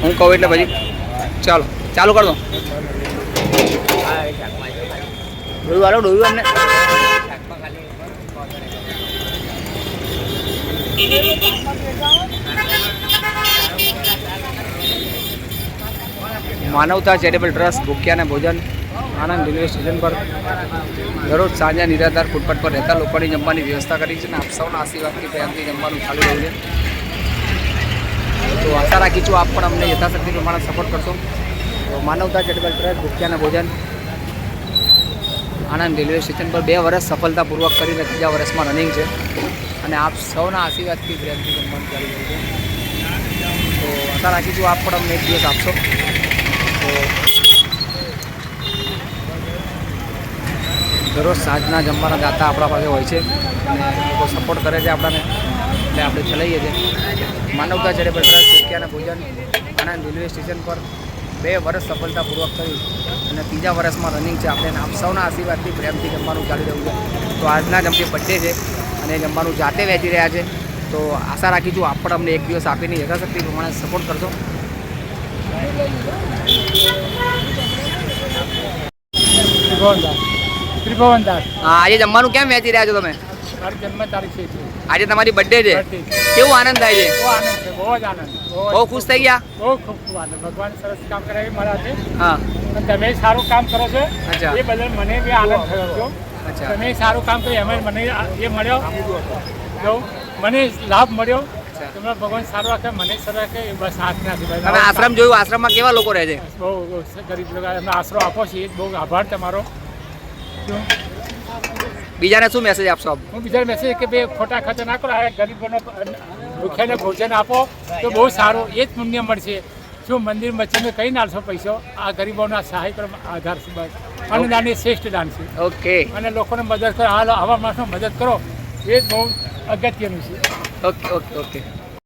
હું કહું એટલે પછી ચાલો ચાલુ કર દો. ડોયું હાલો ડોયું અમને માનવતા ચેરિટેબલ ટ્રસ્ટ ભૂખ્યાને ભોજન આણંદ રેલવે સ્ટેશન પર દરરોજ સાંજે નિરાધાર ફૂટપાથ પર રહેતા લોકોની જમવાની વ્યવસ્થા કરી છે અને આપ સૌના આશીર્વાદથી પ્રેમથી જમવાનું ચાલુ રહ્યું છે. તો આશા રાખી છું આપ પણ અમને યથાશક્તિ પ્રમાણે સપોર્ટ કરશો. તો માનવતા ચેરિટેબલ ટ્રસ્ટ ભૂખ્યાને ભોજન આણંદ રેલવે સ્ટેશન પર 2 વર્ષ સફળતાપૂર્વક કરીને 3જા વર્ષમાં રનિંગ છે અને આપ સૌના આશીર્વાદથી પ્રેમથી જમવાનું ચાલુ રહ્યું છે. તો આશા રાખી છું આપ પણ અમને એક દિવસ આપશો. તો દરરોજ સાંજના જમવાના દાતા આપણા પાસે હોય છે અને લોકો સપોર્ટ કરે છે આપણને એટલે આપણે ચલાવીએ છીએ. માનવતા ચેરિટેબલ ટ્રસ્ટ ભૂખ્યાને ભોજન આણંદ રેલવે સ્ટેશન પર 2 વર્ષ સફળતાપૂર્વક કરી અને 3જા વર્ષમાં રનિંગ છે. આપણે આપ સૌના આશીર્વાદથી પ્રેમથી જમવાનું ચાલી રહ્યું છે. તો આજના જમતી બર્થડે છે અને જમવાનું જાતે વહેંચી રહ્યા છે. તો આશા રાખી છું આપ પણ અમને એક દિવસ આપીને યથાશક્તિ પ્રમાણે સપોર્ટ કરશો. ત્રિભુવનદાસ. હા, આજે જમવાનું કેમ વહેંચી રહ્યા છો તમે? મારી જન્મ તારીખ છે આજે તમારી બર્થડે છે. કેવું આનંદ થાય છે? બહુ આનંદ છે, બહુ જ આનંદ. બહુ ખુશ થઈ ગયા? બહુ ખૂબ આનંદ. ભગવાન સરસ કામ કરાવી મારા છે. હા અને તમે સારું કામ કરો છો અચ્છા. એ બદલ મને બી આનંદ થયો છો. અચ્છા તમે સારું કામ કર્યું એમાં મને એ મળ્યો જો મને લાભ મળ્યો. તમને ભગવાન સારું રાખે, મને સારું રાખે એ બસ હાથ નથી. તમે આશ્રમ જોયું? આશ્રમમાં કેવા લોકો રહે છે? બહુ ગરીબ લોકો એમને આશરો આપો છો એ જ બહુ આભાર તમારો. બીજાને શું મેસેજ આપશો આપ? હું બીજા મેસેજ કે ભાઈ ખોટા ખર્ચા ના કરો, આ ગરીબોને ભૂખ્યાને ભોજન આપો તો બહુ સારું, એ જ પુણ્ય મળશે. શું મંદિર મસ્જિદમાં કઈ નાલશો પૈસો? આ ગરીબોના સહાય કરવા આધાર છે. બસ અન્નદાન એ શ્રેષ્ઠ દાન છે. ઓકે અને લોકોને મદદ કરો, આવા માણસનો મદદ કરો એ જ બહુ અગત્યનું છે. Okay okay okay.